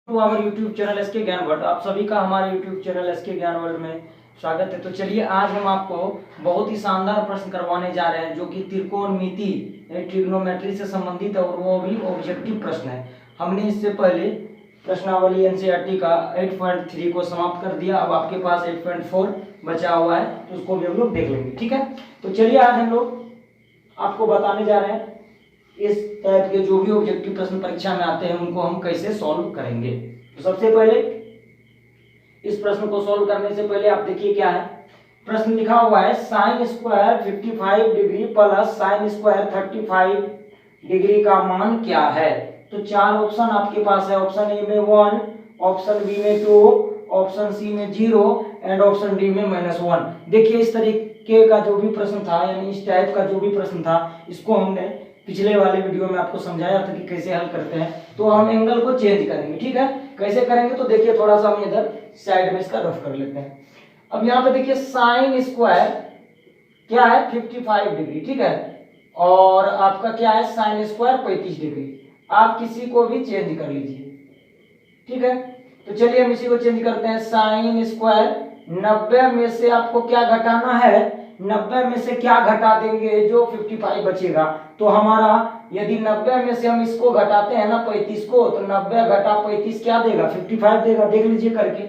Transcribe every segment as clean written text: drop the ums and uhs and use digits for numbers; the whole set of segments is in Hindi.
To our YouTube channel SK Gyan world. आप सभी का हमारे YouTube channel SK Gyan world में स्वागत है। तो चलिए आज हम आपको बहुत ही शानदार प्रश्न करवाने जा रहे हैं जो कि त्रिकोणमिति ट्रिग्नोमेट्री से संबंधित है और वो भी ऑब्जेक्टिव प्रश्न है। हमने इससे पहले प्रश्नावली एनसीईआरटी का 8.3 को समाप्त कर दिया। अब आपके पास 8.4 बचा हुआ है तो उसको भी हम लोग देख लेंगे, ठीक है। तो चलिए आज हम लोग आपको बताने जा रहे हैं इस टाइप के जो भी ऑब्जेक्टिव प्रश्न परीक्षा में आते हैं उनको हम कैसे सॉल्व करेंगे। तो सबसे पहले इस प्रश्न को सॉल्व करने से पहले आप देखिए क्या है। प्रश्न लिखा हुआ है sine square 55 degree plus sine square 35 degree का मान क्या है। तो चार ऑप्शन आपके पास है। ऑप्शन ए में 1, ऑप्शन बी में 2, ऑप्शन सी में 0 एंड ऑप्शन डी में -1। देखिए इस तरीके का जो भी प्रश्न था यानी इस टाइप का जो भी प्रश्न था इसको हमने पिछले वाले वीडियो में आपको समझाया था कि कैसे हल करते हैं। तो हम एंगल को चेंज करेंगे, ठीक है। कैसे करेंगे तो देखिए थोड़ा सा हम इधर साइड में इसका रफ कर लेते हैं। अब यहाँ पे देखिए साइन स्क्वायर क्या है 55 डिग्री, ठीक है। और आपका क्या है साइन स्क्वायर 35 डिग्री। आप किसी को भी चेंज कर लीजिए, ठीक है। तो चलिए हम इसी को चेंज करते हैं। साइन स्क्वायर 90 में से आपको क्या घटाना है, 90 में से क्या घटा देंगे जो 55 बचेगा। तो हमारा यदि 90 में से हम इसको घटाते हैं ना 35 को, तो 90 घटा 35 क्या देगा 55 देगा। देख लीजिए करके।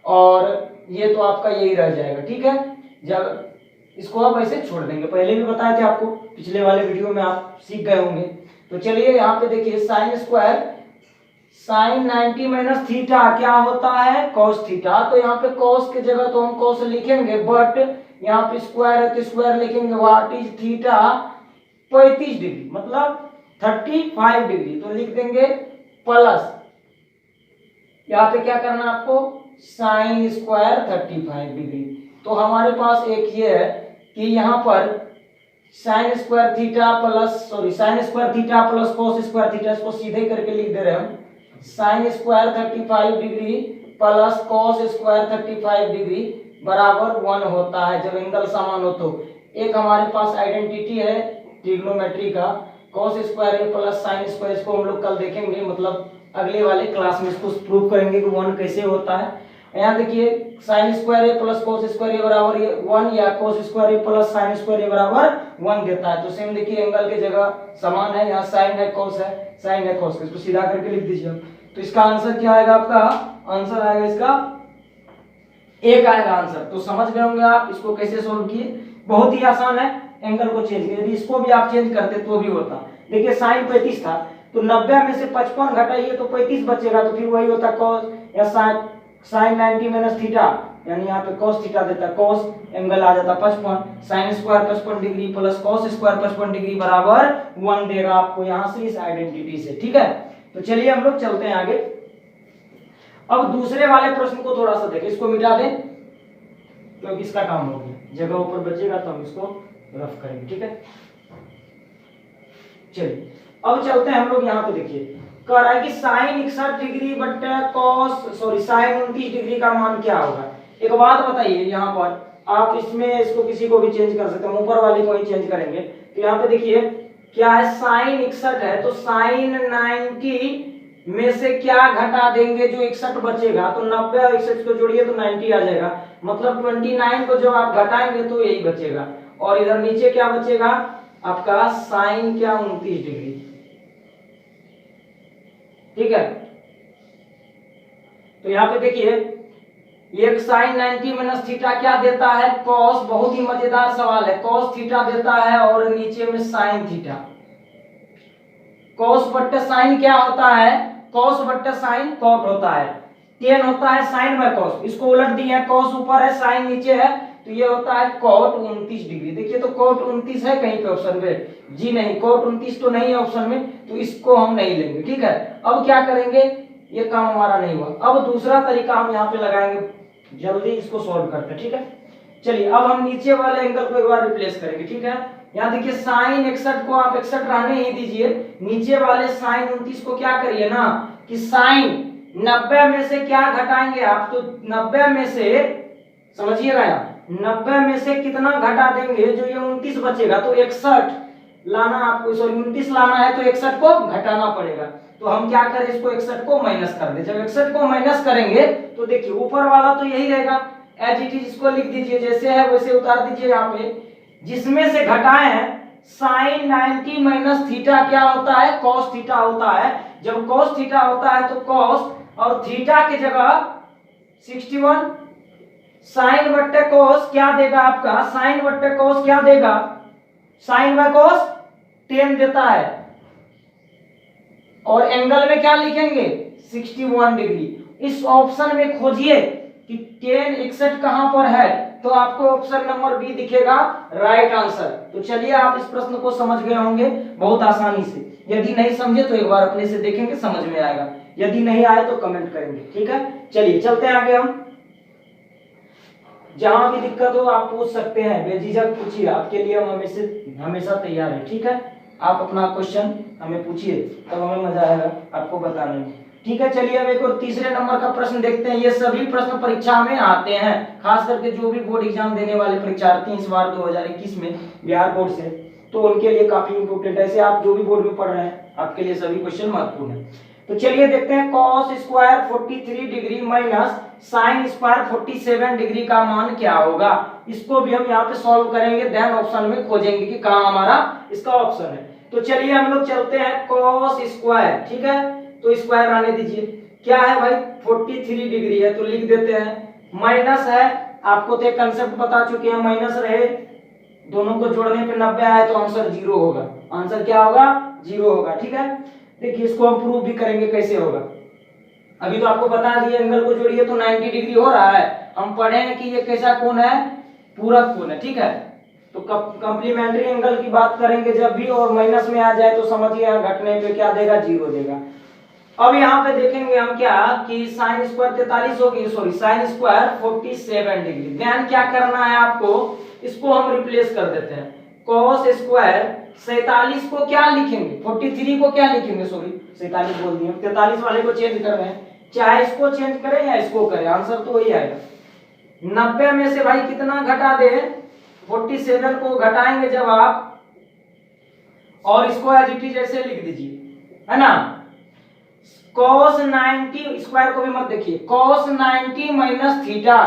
और ये तो आपका यही रह जाएगा, ठीक है। जब इसको आप ऐसे छोड़ देंगे, पहले भी बताए थे आपको, पिछले वाले वीडियो में आप सीख गए होंगे। तो चलिए यहाँ पे देखिए sine square sine 90 minus theta क्या होता है कॉस थीटा। तो यहाँ पे कॉस की जगह तो हम कॉस लिखेंगे, बट यहाँ पे स्क्वायर है तो स्क्वायर लिखेंगे। व्हाट इज थीटा 35 डिग्री मतलब 35 डिग्री। तो लिख देंगे प्लस यहाँ पे क्या करना है आपको साइन स्क्वायर 35 डिग्री। तो हमारे पास एक ये है कि यहाँ पर sine square theta plus sine square theta plus cos square theta, इसको सीधे करके लिख दे रहे हैं हम। Sine square 35 degree plus cos square 35 degree बराबर 1 होता है जब एंगल समान हो। तो एक हमारे पास आइडेंटिटी है ट्रिग्नोमेट्री का कॉस स्क्वायर ए प्लस साइन स्क्वायर, इसको हम लोग कल देखेंगे, मतलब अगले वाले क्लास में इसको प्रूव करेंगे कि 1 कैसे होता है। यहाँ देखिए साइन स्क्वायर ए प्लस कॉस स्क्वायर ए बराबर 1 या कॉस स्क्वायर ए प्लस साइन स्क्वायर ए बराबर 1 देता है। तो सेम देखिए एंगल की जगह समान है, यहाँ साइन है कॉस है, साइन है कॉस, इसको सीधा करके लिख दीजिए। तो इसका आंसर क्या आएगा, आपका आंसर आएगा इसका 1 आएगा आंसर। तो समझ गए होंगे आप इसको कैसे सोल्व किए। बहुत ही आसान है, एंगल को चेंज किए। यदि इसको भी आप चेंज करते तो भी होता। देखिए साइन 35 था तो 90 में से 55 घटाइए तो 35 बचेगा। तो फिर वही होता कॉस या साइन 90 माइनस थीटा, यानी यहाँ पे cos थीटा देता है, cos एंगल आ जाता 55, sine square 55 degree plus cos square 55 degree बराबर 1 देगा आपको यहाँ से इस आइडेंटिटी से, ठीक है। तो चलिए हम लोग चलते हैं आगे। अब दूसरे वाले प्रश्न को थोड़ा सा देखें, इसको मिटा दें क्योंकि इसका काम हो गया, जगह ऊपर बचेगा तो हम इसको रफ करेंगे, ठीक है। चलिए अब चलते हैं हम लोग यहाँ पे। देखिए कह रहा है कि साइन 61 डिग्री बट्टा साइन 29 डिग्री का मान क्या होगा। एक बात बताइए, यहाँ पर आप इसमें इसको किसी को भी चेंज कर सकते हैं, ऊपर वाले को ही चेंज करेंगे। तो यहाँ पे देखिए क्या है साइन 61 है तो साइन 90 में से क्या घटा देंगे जो 61 बचेगा। तो 90 और 61 को जोड़िए तो 90 आ जाएगा, मतलब 29 को जब आप घटाएंगे तो यही बचेगा। और इधर नीचे क्या बचेगा आपका साइन क्या 29 डिग्री, ठीक है। तो यहाँ पे देखिए एक साइन 90 माइनस थीटा क्या देता है कॉस, बहुत ही मजेदार सवाल है, कॉस थीटा देता है और नीचे में साइन थीटा। कॉस बट्टे साइन क्या होता है, कॉस बट्टे साइन कॉट होता है, tan होता है साइन बाय कॉस। इसको उलट दिया है, कॉस ऊपर है साइन नीचे है, तो ये होता है कॉट 29 डिग्री। देखिए तो कॉट 29 है कहीं पे ऑप्शन में, जी नहीं, कॉट 29 तो नहीं है ऑप्शन में, तो इसको हम नहीं लेंगे, ठीक है। अब क्या करेंगे, ये काम हमारा नहीं हुआ। अब दूसरा तरीका हम यहाँ पे लगाएंगे, जल्दी इसको सॉल्व करते हैं, ठीक है। चलिए अब हम नीचे वाले एंगल को एक बार रिप्लेस करेंगे, ठीक है। यहाँ देखिए साइन 61 को आप 61 रहने ही दीजिए, नीचे वाले साइन 29 को क्या करिए ना कि साइन 90 में से क्या घटाएंगे आप, तो 90 में से समझिएगा यहाँ 90 में से कितना घटा देंगे जो ये 29 बचेगा। तो 61 लाना आपको, 29 लाना है तो 61 को घटाना पड़ेगा। तो हम क्या करें, इसको 61 को माइनस कर दे। जब 61 को माइनस करेंगे तो देखिए ऊपर वाला तो यही रहेगा, एज इट इज इसको लिख दीजिए, जैसे है वैसे उतार दीजिए यहाँ पे। जिसमें से घटाए हैं साइन 90 माइनस थीटा क्या होता है, कॉस थीटा होता है। जब कॉस थीटा होता है तो कॉस और थीटा की जगह 61 साइन बट्टे कॉस क्या देगा आपका, साइन बट्टे कॉस क्या देगा, साइन बाय कॉस 10 देता है। और एंगल में क्या लिखेंगे 61 डिग्री। इस ऑप्शन में खोजिए कि 10 61 कहां पर है, तो आपको ऑप्शन नंबर बी दिखेगा राइट आंसर। तो चलिए आप इस प्रश्न को समझ गए होंगे बहुत आसानी से। यदि नहीं समझे तो एक बार अपने से देखेंगे, समझ में आएगा। यदि नहीं आए तो कमेंट करेंगे, ठीक है। चलिए चलते हैं आगे। हम जहां भी दिक्कत हो आप पूछ सकते हैं, बेझिझक पूछिए, आपके लिए हम हमेशा तैयार है, ठीक है। आप अपना क्वेश्चन हमें पूछिए, तब हमें मजा आएगा आपको बताने में, ठीक है। चलिए अब एक और तीसरे नंबर का प्रश्न देखते हैं। ये सभी प्रश्न परीक्षा में आते हैं, खास करके जो भी बोर्ड एग्जाम देने वाले परीक्षार्थी इस बार 2021 में बिहार बोर्ड से, तो उनके लिए काफी इंपोर्टेंट है। ऐसे आप जो भी बोर्ड में पढ़ रहे हैं आपके लिए सभी क्वेश्चन महत्वपूर्ण है। तो चलिए देखते हैं, cos square 43 degree minus sine square 47 degree का मान क्या होगा। इसको भी हम यहाँ पे सॉल्व करेंगे, देन ऑप्शन में खोजेंगे कि कहाँ हमारा इसका ऑप्शन है। तो चलिए हम लोग चलते हैं कॉस स्क्वायर, ठीक है। तो स्क्वायर आने दीजिए, क्या है भाई 43 डिग्री है तो लिख देते हैं, माइनस है, आपको तो एक कंसेप्ट बता चुके हैं, माइनस रहे दोनों को जोड़ने पे 90 आए तो आंसर 0 होगा। आंसर क्या होगा 0 होगा, ठीक है। देखिए इसको हम प्रूव भी करेंगे कैसे होगा। अभी तो आपको बता दिए एंगल को जोड़िए तो 90 डिग्री हो रहा है। हम पढ़े हैं कि ये कैसा कोण है, पूरक कोण है, ठीक है। तो कंप्लीमेंट्री एंगल की बात करेंगे जब भी और माइनस में आ जाए तो समझिए घटने पे क्या देगा 0 देगा। अब यहाँ पे देखेंगे हम क्या कि साइन स्क्वायर 43 होगी, सॉरी साइन स्क्वायर 47 डिग्री। ध्यान क्या करना है आपको, इसको हम रिप्लेस कर देते हैं। कॉस स्क्वायर 47 को क्या लिखेंगे, 43 को क्या लिखेंगे, सॉरी 47 बोल दिए, 43 वाले को चेंज कर रहे हैं। चाहे इसको चेंज करें या इसको करें आंसर तो वही आएगा। 90 में से भाई कितना घटा दे, 47 को घटाएंगे जब आप, और इसको एज इट इज ऐसे लिख दीजिए, है ना। cos 90 स्क्वायर को भी मत देखिए, cos 90 minus theta,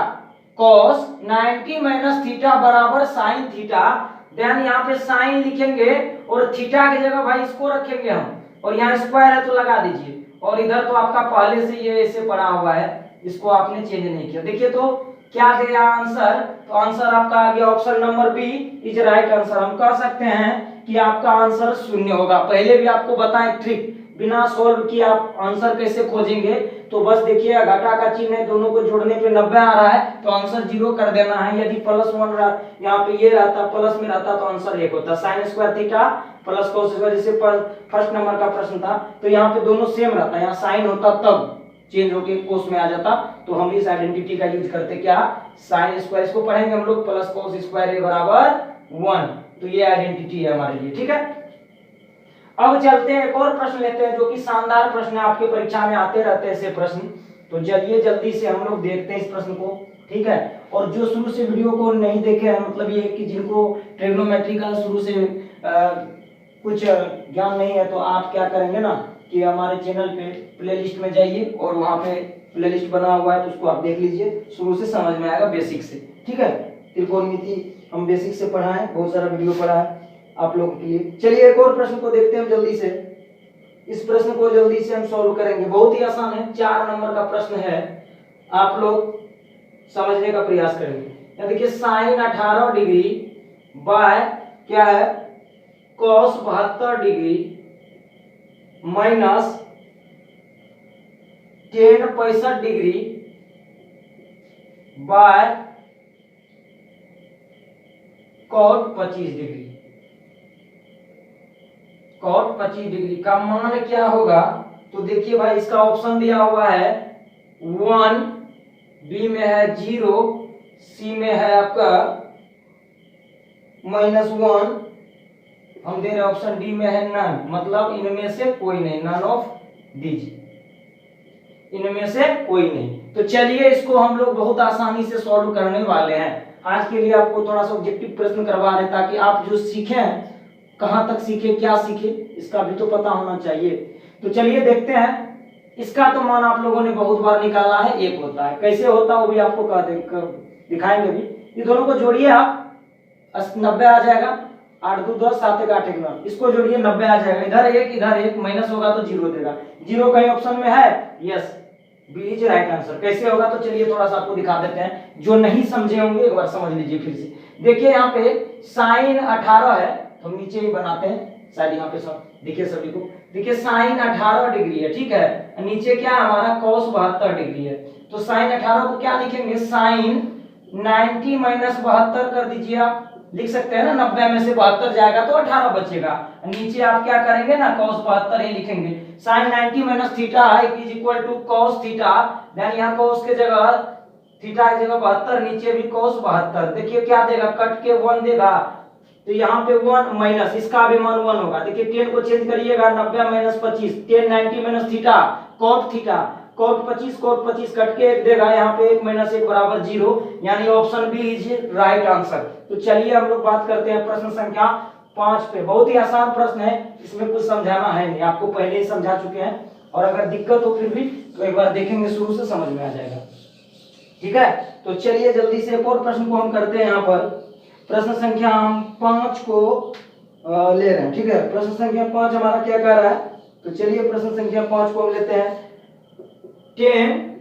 cos 90 minus theta बराबर साइन थीटा। देन यहाँ पे साइन लिखेंगे और थीटा की जगह भाई इसको रखेंगे हम, और यहाँ स्क्वायर है तो लगा दीजिए। और इधर तो आपका पहले से ये ऐसे पड़ा हुआ है, इसको आपने चेंज नहीं किया। देखिए तो क्या गया आंसर, तो आंसर आपका आ गया option number B is right answer. हम कह सकते हैं कि आपका आंसर 0 होगा। पहले भी आपको बताएं ट्रिक, बिना सोल्व किए आप आंसर कैसे खोजेंगे। तो बस देखिए घटा का चिन्ह है, दोनों को जोड़ने पे 90 आ रहा है तो आंसर 0 कर देना है। यदि +1 यहाँ पे ये रहता, प्लस में रहता तो आंसर 1 होता। Sine square theta plus cos square, जैसे फर्स्ट नंबर का प्रश्न था तो यहाँ पे दोनों सेम रहता, यहाँ साइन होता तब चेंज होके कोस में आ जाता। तो हम इस आइडेंटिटी का यूज करते, क्या साइन स्क्वायर, इसको पढ़ेंगे हम लोग प्लस कॉस स्क्वायर बराबर 1। तो ये आइडेंटिटी है हमारे लिए, ठीक है। अब चलते हैं एक और प्रश्न लेते हैं जो कि शानदार प्रश्न है, आपके परीक्षा में आते रहते हैं ऐसे प्रश्न। तो चलिए जल्दी से हम लोग देखते हैं इस प्रश्न को, ठीक है। और जो शुरू से वीडियो को नहीं देखे हैं, मतलब ये कि जिनको ट्रिग्नोमेट्री का शुरू से कुछ ज्ञान नहीं है, तो आप क्या करेंगे ना कि हमारे चैनल पे प्लेलिस्ट में जाइए और वहाँ पे प्लेलिस्ट बना हुआ है तो उसको आप देख लीजिए, शुरू से समझ में आएगा बेसिक से, ठीक है। त्रिकोणमिति हम बेसिक से पढ़ा है, बहुत सारा वीडियो पढ़ा है आप लोगों के लिए। चलिए एक और प्रश्न को देखते हैं हम जल्दी से। इस प्रश्न को जल्दी से हम सॉल्व करेंगे, बहुत ही आसान है, 4 नंबर का प्रश्न है, आप लोग समझने का प्रयास करेंगे। देखिए साइन 18 डिग्री बाय क्या है cos 72 degree minus ten 65 degree by cot 25 degree. Cot 25 degree का मान क्या होगा, तो देखिए भाई इसका ऑप्शन दिया हुआ है 1, बी में है 0, सी में है आपका -1, हम दे रहे ऑप्शन डी में है नन, मतलब इनमें से कोई नहीं, नन ऑफ दीज, इनमें से कोई नहीं। तो चलिए इसको हम लोग बहुत आसानी से सॉल्व करने वाले हैं। आज के लिए आपको थोड़ा सा ऑब्जेक्टिव प्रश्न करवा रहे ताकि आप जो सीखे कहां तक सीखे, क्या सीखे, इसका भी तो पता होना चाहिए। तो चलिए देखते हैं। इसका तो मान आप लोगों ने बहुत बार निकाला है, 1 होता है। कैसे होता है वो भी आपको दिखाएंगे भी। ये दोनों को जोड़िए आप, 90 आ जाएगा। 8 2 10 7 1 8 1 9, इसको जोड़िए 90 आ जाएगा। इधर 1 इधर 1, माइनस होगा तो 0 देगा। 0 कहीं ऑप्शन में है? Yes, B is right answer. कैसे होगा तो चलिए थोड़ा सा आपको दिखा देते हैं। जो नहीं समझे होंगे एक बार समझ लीजिए फिर से। देखिए यहाँ पे साइन 18 है, तो हम नीचे ही बनाते हैं शायद यहाँ पे सब देखिए सभी को। देखिए साइन 18 डिग्री है, ठीक है। नीचे क्या हमारा cos 72 डिग्री है। तो साइन 18 को क्या लिखेंगे? साइन 90 माइनस 72 कर दीजिए आप। लिख सकते हैं ना, 90 में से 72 जाएगा तो 18 बचेगा। नीचे आप क्या करेंगे ना, cos 72 ही लिखेंगे। Sine 90 minus theta is equal to cos theta. Then यहाँ cos के जगह थीटा की जगह 72, नीचे भी cos 72। देखिए क्या देगा, कट के 1 देगा, तो यहाँ पे 1 माइनस इसका भी मान 1 होगा। देखिए 10 को चेंज करिएगा, 90 minus 25, 10 90 minus theta cot theta, cot 25 cut के 1 देगा। यहाँ पे 1 माइनस 1 बराबर 0, यानी option B is right answer. तो चलिए हम लोग बात करते हैं प्रश्न संख्या 5 पे। बहुत ही आसान प्रश्न है, इसमें कुछ समझाना है नहीं, आपको पहले ही समझा चुके हैं। और अगर दिक्कत हो फिर भी तो एक बार देखेंगे, शुरू से समझ में आ जाएगा, ठीक है। तो चलिए जल्दी से एक और प्रश्न को हम करते हैं। यहाँ पर प्रश्न संख्या हम 5 को ले रहे हैं, ठीक है। प्रश्न संख्या 5 हमारा क्या कह रहा है, तो चलिए प्रश्न संख्या 5 को हम लेते हैं। 10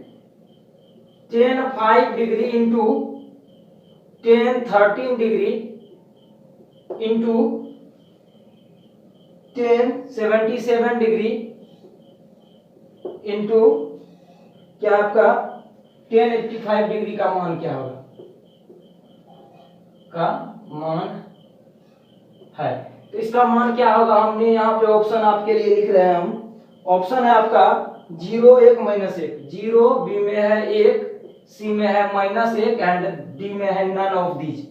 5 degree into 10 13 degree into 10 77 degree into क्या आपका 10 85 डिग्री का मान क्या होगा, का मान है। तो इसका मान क्या होगा, हमने यहाँ पे ऑप्शन आपके लिए लिख रहे हैं हम। ऑप्शन है आपका 0 1 माइनस 1, 0 बी में है 1, सी में है माइनस 1 एंड डी में है नन ऑफ दीज।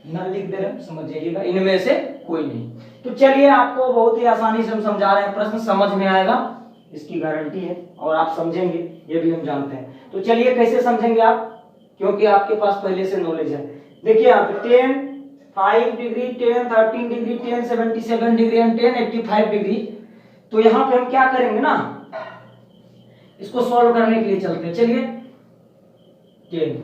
नन लिख दे रहे हैं, समझ जाइएगा, इनमें से कोई नहीं। तो चलिए आपको बहुत ही आसानी से हम समझा रहे हैं, प्रश्न समझ में आएगा, इसकी गारंटी है। और आप समझेंगे ये भी हम जानते हैं। तो चलिए कैसे समझेंगे आप, क्योंकि आपके पास पहले से नॉलेज है। देखिए यहाँ पे 10 5 degree, 10 13 degree, 10 77 degree and 10 85 degree. तो यहाँ पे हम क्या करेंगे ना, इसको सॉल्व करने के लिए चलते हैं। चलिए 10,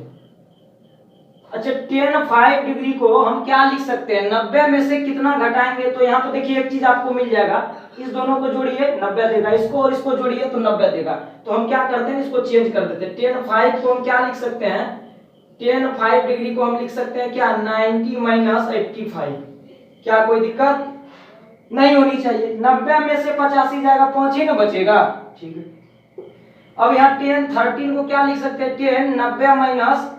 अच्छा 10 5 डिग्री को हम क्या लिख सकते हैं, 90 में से कितना घटाएंगे। तो यहाँ पे देखिए एक चीज आपको मिल जाएगा, इस दोनों को जोड़िए 90 देगा, इसको और इसको जोड़िए तो 90 देगा। तो हम क्या करते हैं, इसको चेंज कर देते हैं। 10 5 को हम क्या लिख सकते हैं, 10 5 डिग्री को हम लिख सकते हैं क्या, 90 माइनस 85। क्या कोई दिक्कत नहीं होनी चाहिए। 90 में से 85 जाएगा, 5 ही ना बचेगा, ठीक है। अब यहाँ 10 13 को क्या लिख सकते हैं, 10 90 माइनस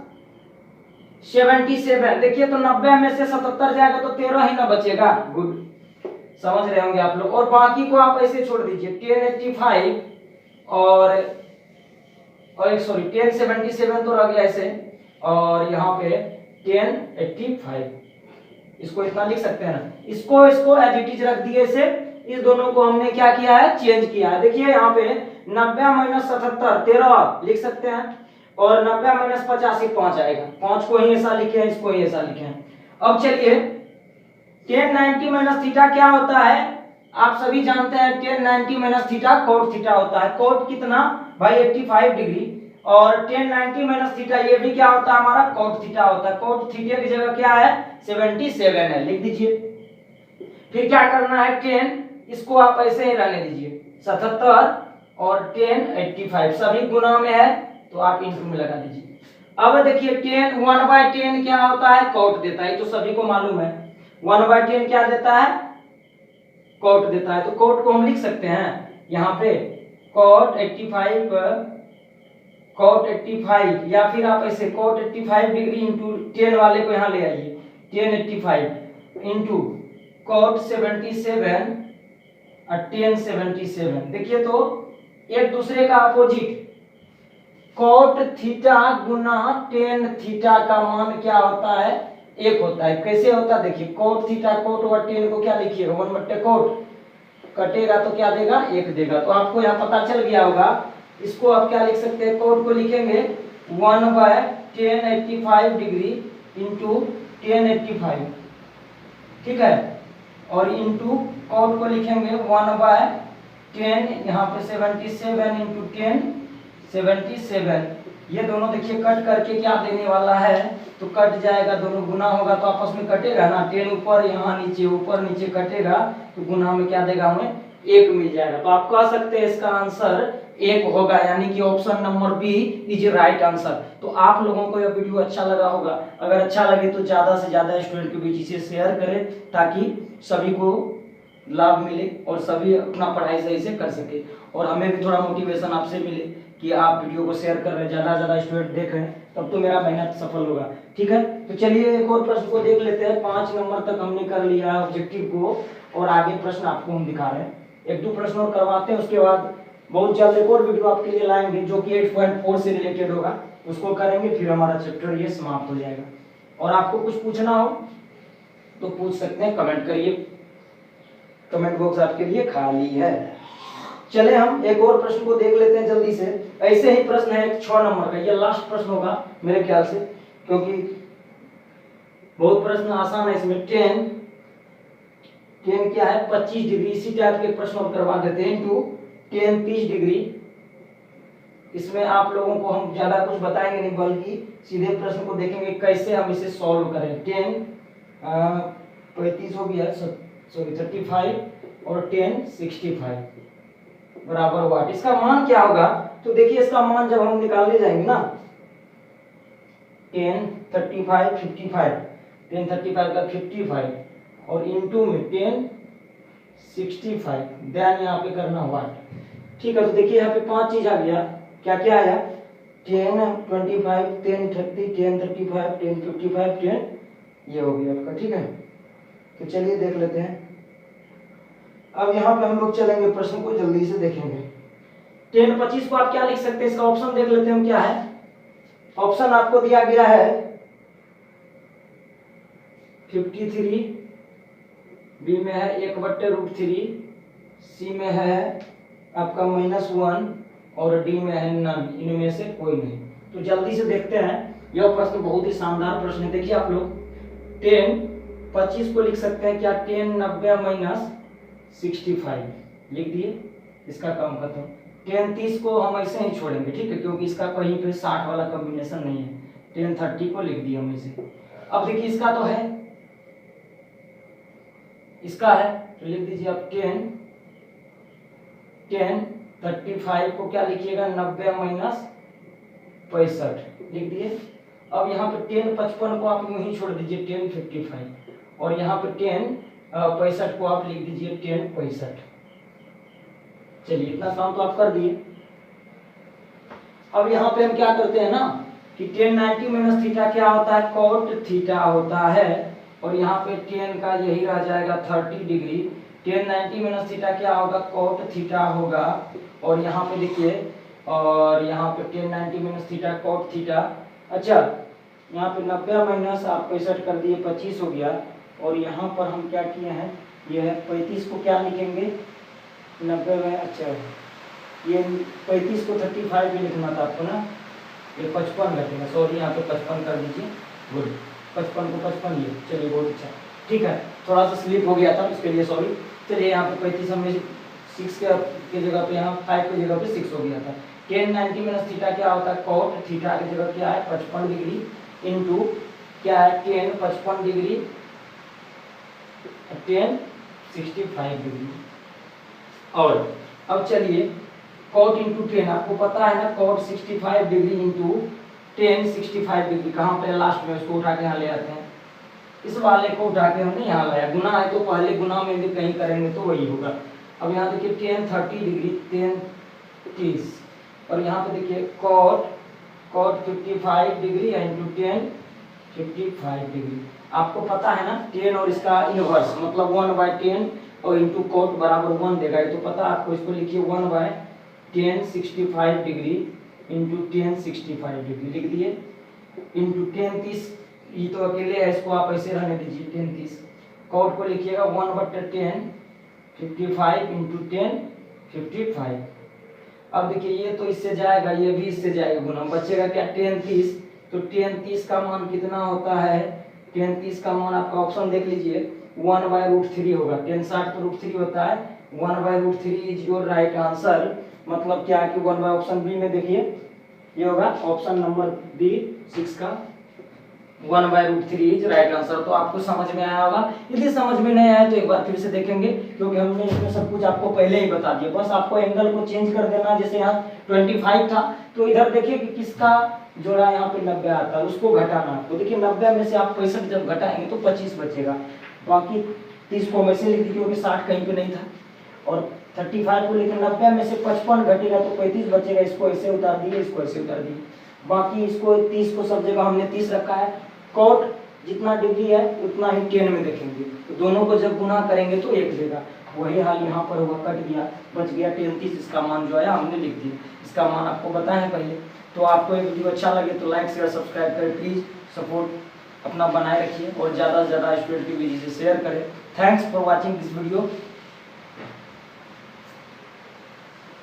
77। देखिए तो 90 में से 77 जाएगा तो 13 ही ना बचेगा। गुड, समझ रहे होंगे आप लोग। और बाकी को आप ऐसे छोड़ दीजिए, 10 85 और एक सॉरी 10 77 तो रह गया ऐसे, और यहाँ पे 10 85, इसको इतना लिख सकते हैं ना। इसको एज इट इज रख दिए इसे। इस दोनों को हमने क्या किया है, चेंज किया है। देखिए यहाँ पे 90 माइनस 77 13 लिख सकते हैं, और 90 माइनस 85 5 आएगा। 5 को ही ऐसा लिखे हैं, इसको ही ऐसा लिखे हैं। अब चलिए 10 90 माइनस थीटा क्या होता है, आप सभी जानते हैं। 10 90 माइनस थीटा कोट थीटा होता है। कोट कितना भाई 85 डिग्री, और 10 90 माइनस थीटा ये भी क्या होता है हमारा, कोट थीटा होता है। कोट थीटा की जगह क्या है, 77 है, लिख दीजिए। फिर क्या करना है, 10 इसको आप ऐसे ही रहने दीजिए, 77 और 10 85 सभी गुना में है, तो आप इंटू में लगा दीजिए। अब देखिए 10 1/10 क्या होता है, कोट देता है, तो सभी को मालूम है। 1/10 क्या देता है, कोट देता है। तो कोट को हम लिख सकते हैं यहाँ पे कोट 85 या फिर आप ऐसे कोट 85 डिग्री इंटू 10 वाले को यहाँ ले आइए, 10 85 इंटू कोट 77 और 10 77। देखिए तो एक दूसरे का अपोजिट, कोट थीटा गुना 10 थीटा का मान क्या होता है, 1 होता है। कैसे होता है, देखिए कोट थीटा कोट और 10 को क्या लिखिएगा, 1/कोट कटेगा तो क्या देगा, 1 देगा। तो आपको यहाँ पता चल गया होगा। इसको आप क्या लिख सकते हैं, कोट को लिखेंगे 1/10 85 डिग्री इंटू 10 85, ठीक है। और इंटू कोट को लिखेंगे 10, यहाँ पे 77 इंटू 10 77। ये दोनों देखिए कट करके क्या देने वाला है, तो कट जाएगा, दोनों गुना होगा तो आपस में कटेगा ना, 10 ऊपर यहाँ नीचे ऊपर नीचे कटेगा तो गुना में क्या देगा हमें 1 मिल जाएगा। तो आप कह सकते हैं इसका आंसर 1 होगा, यानी कि option number B is right answer. तो आप लोगों को यह वीडियो अच्छा लगा होगा, अगर अच्छा लगे तो ज्यादा से ज्यादा स्टूडेंट के बीच इसे शेयर करें ताकि सभी को लाभ मिले और सभी अपना पढ़ाई सही से कर सके, और हमें भी थोड़ा मोटिवेशन आपसे मिले कि आप वीडियो को शेयर कर रहे हैं, ज़्यादा से ज़्यादा स्टूडेंट देख रहे हैं, तब तो मेरा मेहनत सफल होगा। ठीक है, तो चलिए एक और प्रश्न को देख लेते हैं। 5 नंबर तक हमने कर लिया है ऑब्जेक्टिव को, और आगे प्रश्न आपको हम दिखा रहे हैं। 1-2 प्रश्न और करवाते हैं, उसके बाद बहुत जल्द एक और वीडियो आपके लिए लाएंगे जो कि 8.4 से रिलेटेड होगा, उसको करेंगे, फिर हमारा चैप्टर ये समाप्त हो जाएगा। और आपको कुछ पूछना हो तो पूछ सकते हैं, कमेंट करिए, कमेंट बॉक्स आपके लिए खाली है। चले हम एक और प्रश्न को देख लेते हैं जल्दी से। ऐसे ही प्रश्न है एक 6 नंबर का, ये लास्ट प्रश्न होगा मेरे ख्याल से, क्योंकि बहुत प्रश्न आसान है इसमें। 10 क्या है 25 डिग्री, इसी टाइप के प्रश्न और करवा देते हैं। Into 10 30 degree. इसमें आप लोगों को हम ज्यादा कुछ बताएंगे नहीं, बल्कि सीधे प्रश्न को देखेंगे कैसे हम इसे सॉल्व करें। 10 35 हो गया, सॉरी 35 और 10 65 बराबर वाट। इसका मान क्या होगा, तो देखिए इसका मान जब हम निकालने जाएंगे ना, 10 35 55, 10 35 का 55 और इंटू में 10 65, देन यहाँ पे करना वाट। ठीक है, तो देखिए यहाँ पे 5 चीज आ गया, क्या क्या आया, 10 25 10 30 10 35 10 55 10, ये हो गया आपका। ठीक है, तो चलिए देख लेते हैं। अब यहाँ पे हम लोग चलेंगे, प्रश्न को जल्दी से देखेंगे। 10 25 को आप क्या लिख सकते हैं, इसका ऑप्शन देख लेते हैं हम क्या है। ऑप्शन आपको दिया गया है 53, बी में है 1/√3, सी में है आपका -1 और डी में है नन, इनमें से कोई नहीं। तो जल्दी से देखते हैं, यह प्रश्न बहुत ही शानदार प्रश्न है। देखिए आप लोग 10 25 को लिख सकते हैं क्या, 10 90 65 लिख दिए, इसका काम खत्म। 10 30 को हम ऐसे ही छोड़ेंगे, ठीक है, क्योंकि इसका कहीं पे 60 वाला कॉम्बिनेशन नहीं है। 10 30 को लिख दिया हम इसे। अब देखिए इसका तो है, इसका है तो लिख दीजिए आप 10 35 को क्या लिखिएगा, 90 65 लिख दिए। अब यहाँ पे 10 55 को आप यूं ही छोड़ दीजिए, 10 55, और यहाँ पे 10 65 को आप लिख दीजिए 10 65। चलिए इतना काम तो आप कर दिए। अब यहाँ पे हम क्या करते हैं ना कि 10 90 थीटा क्या होता है, cot थीटा होता है, और यहाँ पे 10 का यही रह जाएगा 30 डिग्री। 10 90 थीटा क्या होगा, cot थीटा होगा, और यहाँ पे देखिए, और यहाँ पे 10 90 थीटा cot थीटा। अच्छा, यहाँ पे 90 आप 65 कर दिए, 25 हो गया, और यहाँ पर हम क्या किए हैं, ये है 35 को क्या लिखेंगे 90 में। अच्छा, ये 35 को 35 भी लिखना था आपको ना, ये 55 रखेगा, सॉरी यहाँ पे 55 कर दीजिए, गुड, 55 को 55 ये, चलिए बहुत अच्छा। ठीक है, थोड़ा सा स्लिप हो गया था, उसके लिए सॉरी। चलिए यहाँ पे 35 हमें 6 के जगह पे, यहाँ 5 की जगह पे 6 हो गया था। 10 90 थीटा क्या होता है, cot थीटा की जगह क्या है 55 डिग्री, इंटू क्या है 10 55 डिग्री 10 65 डिग्री। और अब चलिए cot इंटू 10, आपको पता है ना, cot 65 डिग्री इंटू 10 65 डिग्री कहाँ पे लास्ट में, उसको उठा के यहाँ ले आते हैं, इस वाले को उठा के हमने यहाँ लाया। गुना है तो पहले गुना में भी कहीं करेंगे तो वही होगा। अब यहाँ देखिए 10 30 डिग्री 10 30, और यहाँ पे देखिए cot 55 डिग्री इंटू 10 55 डिग्री। आपको पता है ना 10 और इसका इनवर्स मतलब 1/10 और इंटू cot बराबर 1 देगा, ये तो पता आपको। इसको लिखिए 1/10 65 डिग्री इंटू 10 65 डिग्री लिख दिए, इंटू 10 30, ये तो अकेले है, इसको आप ऐसे रहने दीजिए 10 30। cot को लिखिएगा 1/10 55 इंटू 10 55। अब देखिए ये तो इससे जाएगा, ये भी इससे जाएगा गुना, बचेगा क्या 10 30। तो 10 30 का मान कितना होता है, 10 30 का मान आपका ऑप्शन देख लीजिए 1/√3 होगा। 10 60 तो √3 होता है, 1/√3 इज योर राइट आंसर। मतलब क्या है कि 1 बाय ऑप्शन बी में देखिए ये होगा ऑप्शन नंबर बी 6 का 1/√3 इज राइट आंसर। तो आपको समझ में आया होगा। यदि समझ में नहीं आया तो एक बार फिर से देखेंगे, क्योंकि हमने इसमें सब कुछ आपको पहले ही बता दिया। बस आपको एंगल को चेंज कर देना। जैसे यहाँ 25 था तो इधर देखिए कि किसका जोड़ा यहाँ पे 90 आता है, उसको घटाना। तो देखिए 90 में से आप 65 जब घटाएंगे तो 25 बचेगा। बाकी 30 को वैसे लिख दी क्योंकि 60 कहीं पे नहीं था। और 35 को लेकर 90 में से 55 घटेगा तो 35 बचेगा। इसको ऐसे उतार दिए, इसको ऐसे उतार दिए। बाकी इसको 30 को सब जगह हमने 30 रखा है। कॉट जितना डिग्री है उतना ही 10 में देखेंगे। तो दोनों को जब गुना करेंगे तो 1 देगा। वही हाल यहाँ पर हुआ, कट गया, बच गया 10 30। इसका मान जो है हमने लिख दिया। इसका मान आपको बताया है पहले। तो आपको ये वीडियो अच्छा लगे तो लाइक शेयर सब्सक्राइब करें। प्लीज़ सपोर्ट अपना बनाए रखिए और ज़्यादा से ज़्यादा स्टूडेंट की वीडियो से शेयर करें। Thanks for watching this video.